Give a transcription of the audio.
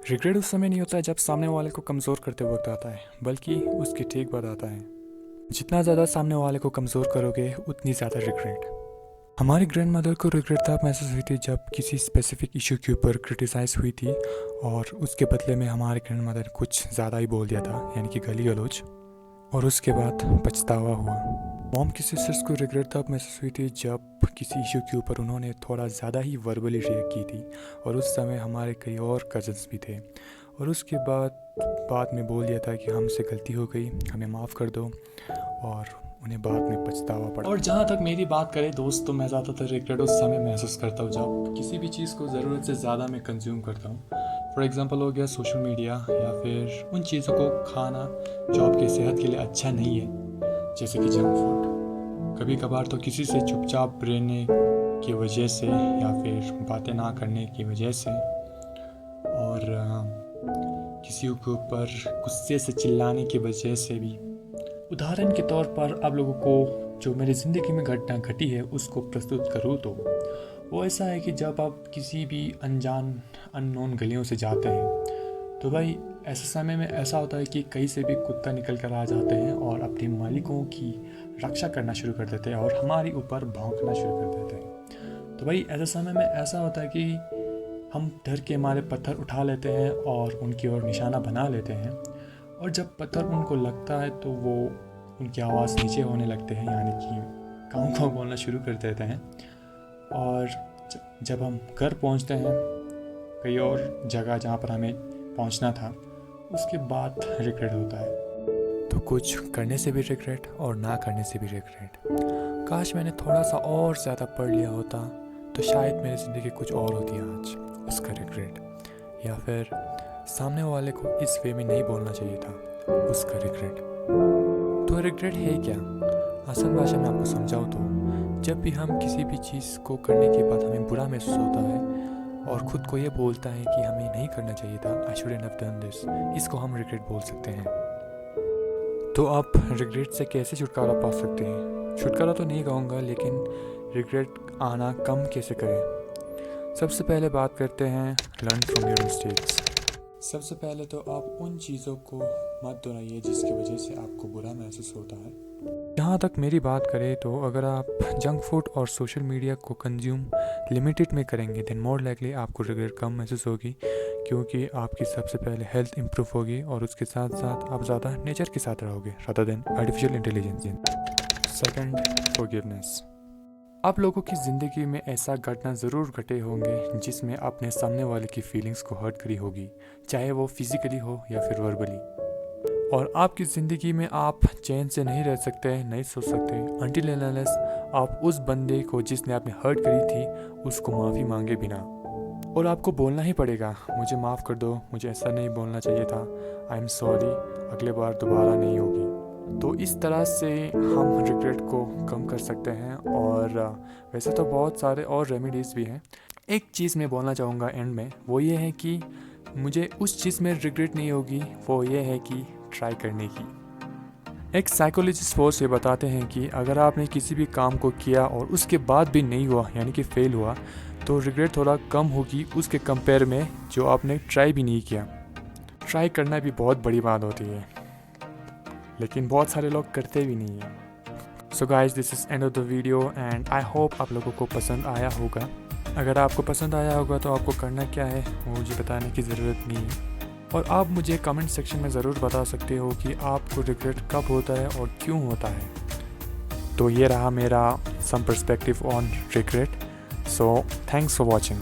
Regret उस समय नहीं होता है जब सामने वाले को कमज़ोर करते वक्त आता है, बल्कि उसके ठीक बाद आता है। जितना ज़्यादा सामने वाले को कमज़ोर करोगे उतनी ज़्यादा रिग्रेट। हमारी ग्रैंड मदर को रिग्रेट तब महसूस हुई थी जब किसी स्पेसिफिक इशू के ऊपर क्रिटिसाइज हुई थी और उसके बदले में हमारे ग्रैंड मदर कुछ ज़्यादा ही बोल दिया था, यानी कि गाली गलौज, और उसके बाद पछतावा हुआ। मॉम की सिस्टर्स को रिग्रेट तब महसूस हुई थी जब किसी इशू के ऊपर उन्होंने थोड़ा ज़्यादा ही वर्बली रिएक्ट की थी, और उस समय हमारे कई और कज़न्स भी थे, और उसके बाद में बोल दिया था कि हमसे गलती हो गई, हमें माफ़ कर दो, और उन्हें बाद में पछतावा पड़ा। और जहाँ तक मेरी बात करें दोस्त, तो मैं ज़्यादातर रिग्रेट उस समय महसूस करता हूँ जब किसी भी चीज़ को ज़रूरत से ज़्यादा मैं कंज्यूम करता हूँ। फॉर एग्ज़ाम्पल हो गया सोशल मीडिया, या फिर उन चीज़ों को खाना जो आपकी सेहत के लिए अच्छा नहीं है, जैसे कि जंक फूड। कभी कभार तो किसी से चुपचाप रहने की वजह से, या फिर बातें ना करने की वजह से, और किसी के ऊपर गुस्से से चिल्लाने की वजह से भी। उदाहरण के तौर पर आप लोगों को जो मेरी ज़िंदगी में घटना घटी है उसको प्रस्तुत करूँ तो वो ऐसा है कि जब आप किसी भी अननोन गलियों से जाते हैं तो भाई ऐसे समय में ऐसा होता है कि कहीं से भी कुत्ता निकल कर आ जाते हैं और अपने मालिकों की रक्षा करना शुरू कर देते हैं और हमारे ऊपर भौंकना शुरू कर देते हैं। तो भाई ऐसे समय में ऐसा होता है कि हम डर के मारे पत्थर उठा लेते हैं और उनकी ओर निशाना बना लेते हैं, और जब पत्थर उनको लगता है तो वो उनकी आवाज़ नीचे होने लगते हैं, यानी कि काऊ काऊ बोलना शुरू कर देते हैं। और जब हम घर पहुंचते हैं कई और जगह जहां पर हमें पहुंचना था, उसके बाद रिग्रेट होता है। तो कुछ करने से भी रिग्रेट और ना करने से भी रिग्रेट। काश मैंने थोड़ा सा और ज़्यादा पढ़ लिया होता तो शायद मेरी ज़िंदगी कुछ और होती आज, उसका रिग्रेट। या फिर सामने वाले को इस वे में नहीं बोलना चाहिए था, उसका रिग्रेट। तो रिग्रेट है क्या? आसान भाषा में आपको समझाऊँ तो जब भी हम किसी भी चीज़ को करने के बाद हमें बुरा महसूस होता है और ख़ुद को ये बोलता है कि हमें नहीं करना चाहिए था, I shouldn't have done this, इसको हम रिग्रेट बोल सकते हैं। तो आप रिग्रेट से कैसे छुटकारा पा सकते हैं? छुटकारा तो नहीं कहूँगा, लेकिन रिग्रेट आना कम कैसे करें? सबसे पहले बात करते हैं लर्न फ्रॉम योर मिस्टेक्स। सबसे पहले तो आप उन चीज़ों को मत दोहराइए जिसकी वजह से आपको बुरा महसूस होता है। जहाँ तक मेरी बात करें तो अगर आप जंक फूड और सोशल मीडिया को कंज्यूम लिमिटेड में करेंगे देन मोर लाइकली आपको रिग्रेट कम महसूस होगी, क्योंकि आपकी सबसे पहले हेल्थ इंप्रूव होगी और उसके साथ साथ आप ज़्यादा नेचर के साथ रहोगे rather than artificial intelligence. Second, forgiveness. आप लोगों की ज़िंदगी में ऐसा घटना ज़रूर घटे होंगे जिसमें आपने सामने वाले की फीलिंग्स को हर्ट करी होगी, चाहे वो फिज़िकली हो या फिर वर्बली। और आपकी ज़िंदगी में आप चैन से नहीं रह सकते, नहीं सोच सकते अनटिल एंड अनलेस आप उस बंदे को जिसने आपने हर्ट करी थी उसको माफ़ी मांगे बिना। और आपको बोलना ही पड़ेगा, मुझे माफ़ कर दो, मुझे ऐसा नहीं बोलना चाहिए था, आई एम सॉरी, अगले बार दोबारा नहीं होगी। तो इस तरह से हम रिग्रेट को कम कर सकते हैं। और वैसे तो बहुत सारे और रेमेडीज़ भी हैं। एक चीज़ मैं बोलना चाहूँगा एंड में, वो ये है कि मुझे उस चीज़ में रिग्रेट नहीं होगी, वो ये है कि ट्राई करने की। एक साइकोलॉजिस्ट फोर्स ये बताते हैं कि अगर आपने किसी भी काम को किया और उसके बाद भी नहीं हुआ, यानी कि फेल हुआ, तो रिग्रेट थोड़ा कम होगी उसके कंपेयर में जो आपने ट्राई भी नहीं किया। ट्राई करना भी बहुत बड़ी बात होती है, लेकिन बहुत सारे लोग करते भी नहीं हैं। So guys, this is end of the video and I hope आप लोगों को पसंद आया होगा। अगर आपको पसंद आया होगा तो आपको करना क्या है वो मुझे बताने की ज़रूरत नहीं है, और आप मुझे कमेंट सेक्शन में ज़रूर बता सकते हो कि आपको रिग्रेट कब होता है और क्यों होता है। तो ये रहा मेरा some perspective on regret. So thanks for watching.